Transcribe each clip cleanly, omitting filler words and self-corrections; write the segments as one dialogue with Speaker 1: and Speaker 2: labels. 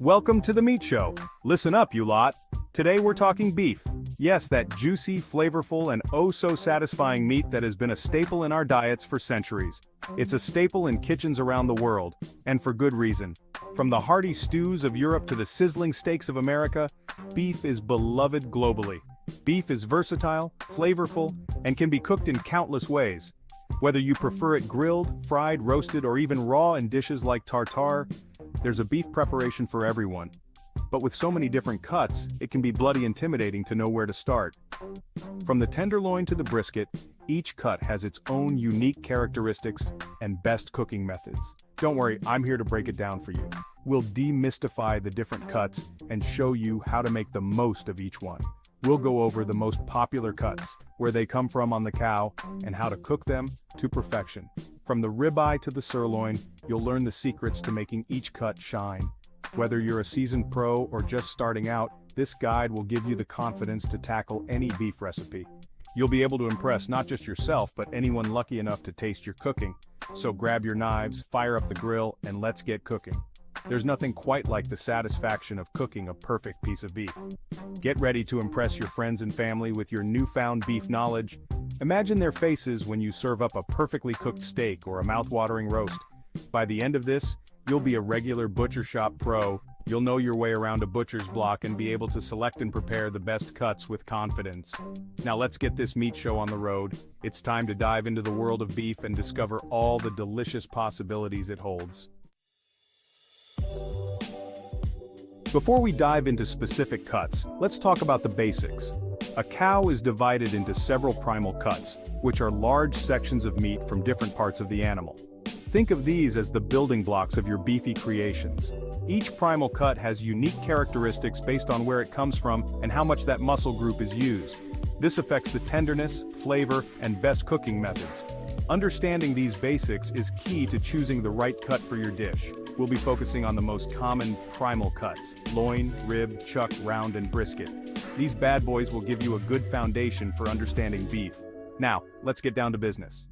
Speaker 1: Welcome to the Meat Show. Listen up, you lot. Today we're talking beef. Yes, that juicy, flavorful, and oh-so-satisfying meat that has been a staple in our diets for centuries. It's a staple in kitchens around the world, and for good reason. From the hearty stews of Europe to the sizzling steaks of America, beef is beloved globally. Beef is versatile, flavorful, and can be cooked in countless ways. Whether you prefer it grilled, fried, roasted, or even raw in dishes like tartare, there's a beef preparation for everyone. But with so many different cuts, it can be bloody intimidating to know where to start. From the tenderloin to the brisket, each cut has its own unique characteristics and best cooking methods. Don't worry, I'm here to break it down for you. We'll demystify the different cuts and show you how to make the most of each one. We'll go over the most popular cuts, where they come from on the cow, and how to cook them to perfection. From the ribeye to the sirloin, you'll learn the secrets to making each cut shine. Whether you're a seasoned pro or just starting out, this guide will give you the confidence to tackle any beef recipe. You'll be able to impress not just yourself but anyone lucky enough to taste your cooking. So grab your knives, fire up the grill, and let's get cooking. There's nothing quite like the satisfaction of cooking a perfect piece of beef. Get ready to impress your friends and family with your newfound beef knowledge. Imagine their faces when you serve up a perfectly cooked steak or a mouth-watering roast. By the end of this, you'll be a regular butcher shop pro. You'll know your way around a butcher's block and be able to select and prepare the best cuts with confidence. Now let's get this meat show on the road. It's time to dive into the world of beef and discover all the delicious possibilities it holds. Before we dive into specific cuts, let's talk about the basics. A cow is divided into several primal cuts, which are large sections of meat from different parts of the animal. Think of these as the building blocks of your beefy creations. Each primal cut has unique characteristics based on where it comes from and how much that muscle group is used. This affects the tenderness, flavor, and best cooking methods. Understanding these basics is key to choosing the right cut for your dish. We'll be focusing on the most common primal cuts: loin, rib, chuck, round, and brisket. These bad boys will give you a good foundation for understanding beef. Now, let's get down to business.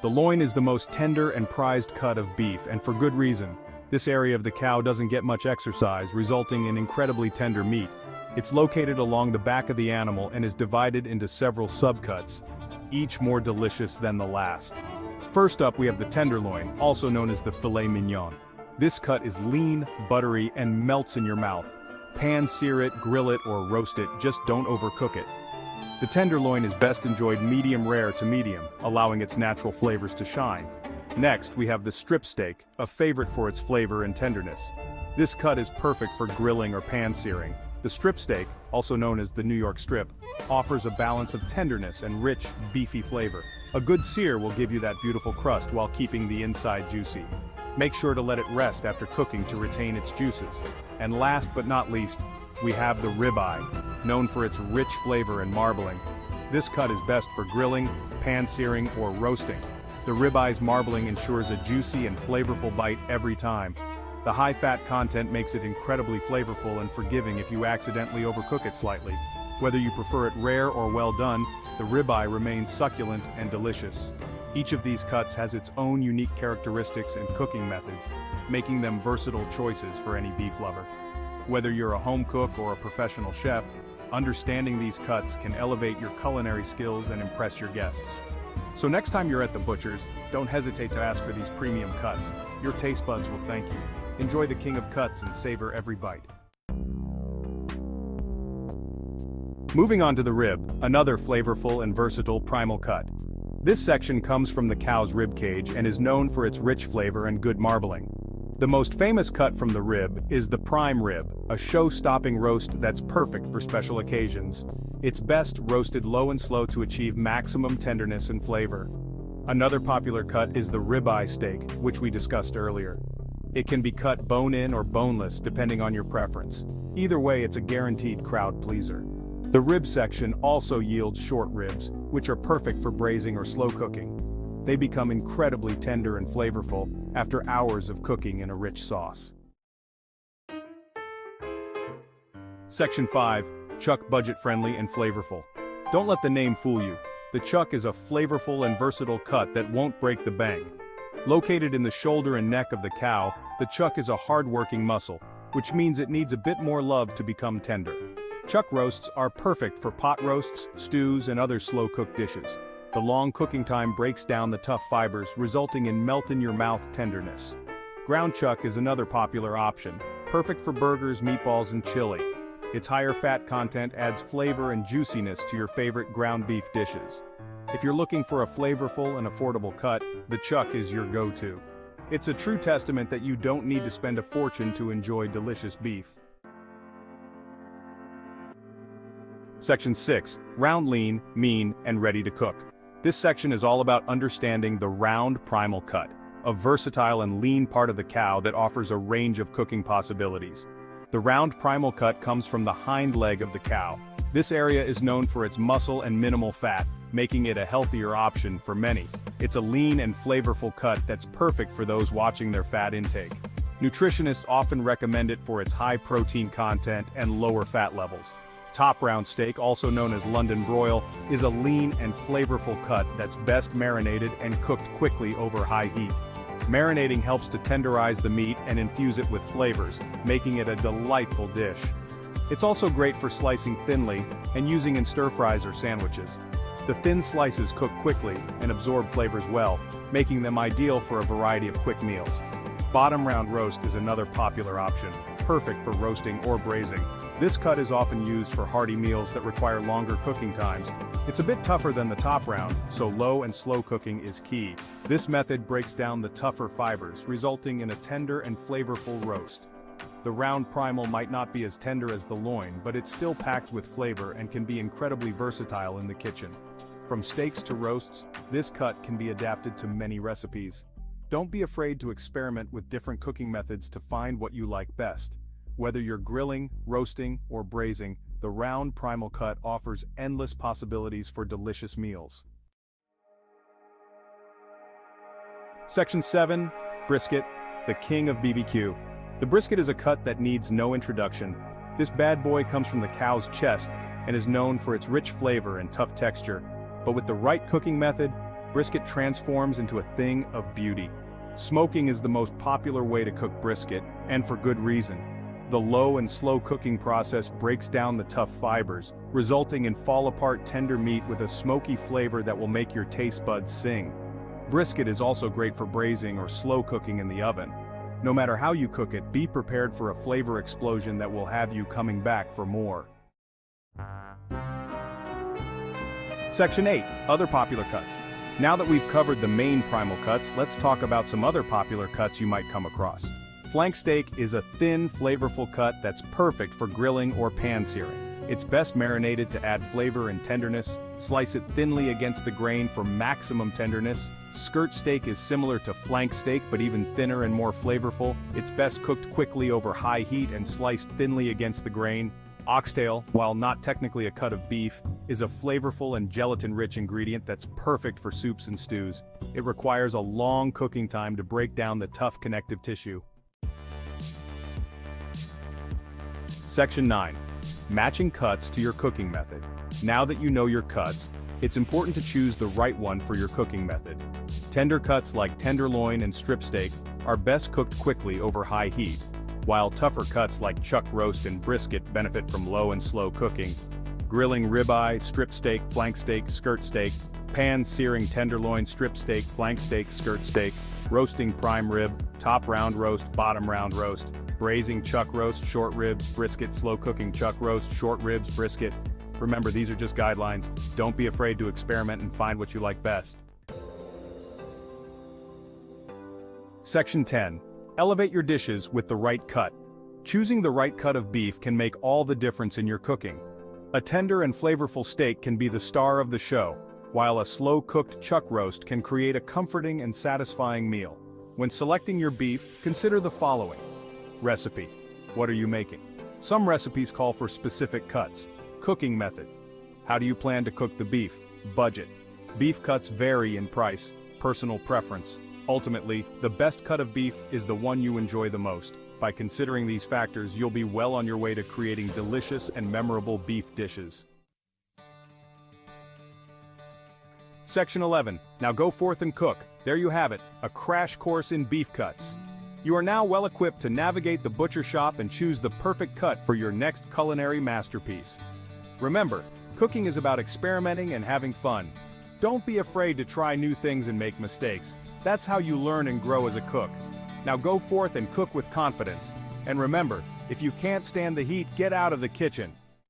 Speaker 1: The loin is the most tender and prized cut of beef, and for good reason. This area of the cow doesn't get much exercise, resulting in incredibly tender meat. It's located along the back of the animal and is divided into several subcuts, each more delicious than the last. First up, we have the tenderloin, also known as the filet mignon. This cut is lean, buttery, and melts in your mouth. Pan-sear it, grill it, or roast it, just don't overcook it. The tenderloin is best enjoyed medium rare to medium, allowing its natural flavors to shine. Next, we have the strip steak, a favorite for its flavor and tenderness. This cut is perfect for grilling or pan-searing. The strip steak, also known as the New York strip, offers a balance of tenderness and rich, beefy flavor. A good sear will give you that beautiful crust while keeping the inside juicy. Make sure to let it rest after cooking to retain its juices. And last but not least, we have the ribeye, known for its rich flavor and marbling. This cut is best for grilling, pan-searing, or roasting. The ribeye's marbling ensures a juicy and flavorful bite every time. The high fat content makes it incredibly flavorful and forgiving if you accidentally overcook it slightly. Whether you prefer it rare or well done, the ribeye remains succulent and delicious. Each of these cuts has its own unique characteristics and cooking methods, making them versatile choices for any beef lover. Whether you're a home cook or a professional chef, understanding these cuts can elevate your culinary skills and impress your guests. So next time you're at the butcher's, don't hesitate to ask for these premium cuts. Your taste buds will thank you. Enjoy the king of cuts and savor every bite. Moving on to the rib, another flavorful and versatile primal cut. This section comes from the cow's rib cage and is known for its rich flavor and good marbling. The most famous cut from the rib is the prime rib, a show-stopping roast that's perfect for special occasions. It's best roasted low and slow to achieve maximum tenderness and flavor. Another popular cut is the ribeye steak, which we discussed earlier. It can be cut bone-in or boneless depending on your preference. Either way, it's a guaranteed crowd pleaser. The rib section also yields short ribs, which are perfect for braising or slow cooking. They become incredibly tender and flavorful after hours of cooking in a rich sauce. Section 5. Chuck, budget-friendly and flavorful. Don't let the name fool you. The chuck is a flavorful and versatile cut that won't break the bank. Located in the shoulder and neck of the cow, the chuck is a hard-working muscle, which means it needs a bit more love to become tender. Chuck roasts are perfect for pot roasts, stews, and other slow-cooked dishes. The long cooking time breaks down the tough fibers, resulting in melt-in-your-mouth tenderness. Ground chuck is another popular option, perfect for burgers, meatballs, and chili. Its higher fat content adds flavor and juiciness to your favorite ground beef dishes. If you're looking for a flavorful and affordable cut, the chuck is your go-to. It's a true testament that you don't need to spend a fortune to enjoy delicious beef. Section 6. Round, lean, mean, and ready to cook. This section is all about understanding the round primal cut, a versatile and lean part of the cow that offers a range of cooking possibilities. The round primal cut comes from the hind leg of the cow. This area is known for its muscle and minimal fat, making it a healthier option for many. It's a lean and flavorful cut that's perfect for those watching their fat intake. Nutritionists often recommend it for its high protein content and lower fat levels. Top round steak, also known as London broil, is a lean and flavorful cut that's best marinated and cooked quickly over high heat. Marinating helps to tenderize the meat and infuse it with flavors, making it a delightful dish. It's also great for slicing thinly and using in stir-fries or sandwiches. The thin slices cook quickly and absorb flavors well, making them ideal for a variety of quick meals. Bottom round roast is another popular option, perfect for roasting or braising. This cut is often used for hearty meals that require longer cooking times. It's a bit tougher than the top round, so low and slow cooking is key. This method breaks down the tougher fibers, resulting in a tender and flavorful roast. The round primal might not be as tender as the loin, but it's still packed with flavor and can be incredibly versatile in the kitchen. From steaks to roasts, this cut can be adapted to many recipes. Don't be afraid to experiment with different cooking methods to find what you like best. Whether you're grilling, roasting, or braising, the round primal cut offers endless possibilities for delicious meals. Section 7. Brisket, the king of BBQ. The brisket is a cut that needs no introduction. This bad boy comes from the cow's chest and is known for its rich flavor and tough texture. But with the right cooking method, brisket transforms into a thing of beauty. Smoking is the most popular way to cook brisket, and for good reason. The low and slow cooking process breaks down the tough fibers, resulting in fall-apart tender meat with a smoky flavor that will make your taste buds sing. Brisket is also great for braising or slow cooking in the oven. No matter how you cook it, be prepared for a flavor explosion that will have you coming back for more. Section 8. Other popular cuts. Now that we've covered the main primal cuts, let's talk about some other popular cuts you might come across. Flank steak is a thin, flavorful cut that's perfect for grilling or pan-searing. It's best marinated to add flavor and tenderness. Slice it thinly against the grain for maximum tenderness. Skirt steak is similar to flank steak but even thinner and more flavorful. It's best cooked quickly over high heat and sliced thinly against the grain. Oxtail, while not technically a cut of beef, is a flavorful and gelatin-rich ingredient that's perfect for soups and stews. It requires a long cooking time to break down the tough connective tissue. Section 9. Matching cuts to your cooking method. Now that you know your cuts, it's important to choose the right one for your cooking method. Tender cuts like tenderloin and strip steak are best cooked quickly over high heat, while tougher cuts like chuck roast and brisket benefit from low and slow cooking. Grilling ribeye, strip steak, flank steak, skirt steak, pan-searing tenderloin, strip steak, flank steak, skirt steak, roasting prime rib, top round roast, bottom round roast, braising chuck roast, short ribs, brisket, slow cooking chuck roast, short ribs, brisket. Remember, these are just guidelines. Don't be afraid to experiment and find what you like best. Section 10. Elevate your dishes with the right cut. Choosing the right cut of beef can make all the difference in your cooking. A tender and flavorful steak can be the star of the show, while a slow-cooked chuck roast can create a comforting and satisfying meal. When selecting your beef, consider the following. Recipe. What are you making? Some recipes call for specific cuts. Cooking method. How do you plan to cook the beef? Budget. Beef cuts vary in price, personal preference. Ultimately, the best cut of beef is the one you enjoy the most. By considering these factors, you'll be well on your way to creating delicious and memorable beef dishes. Section 11. Now go forth and cook. There you have it, a crash course in beef cuts. You are now well equipped to navigate the butcher shop and choose the perfect cut for your next culinary masterpiece. Remember, cooking is about experimenting and having fun. Don't be afraid to try new things and make mistakes. That's how you learn and grow as a cook. Now go forth and cook with confidence. And remember, if you can't stand the heat, get out of the kitchen.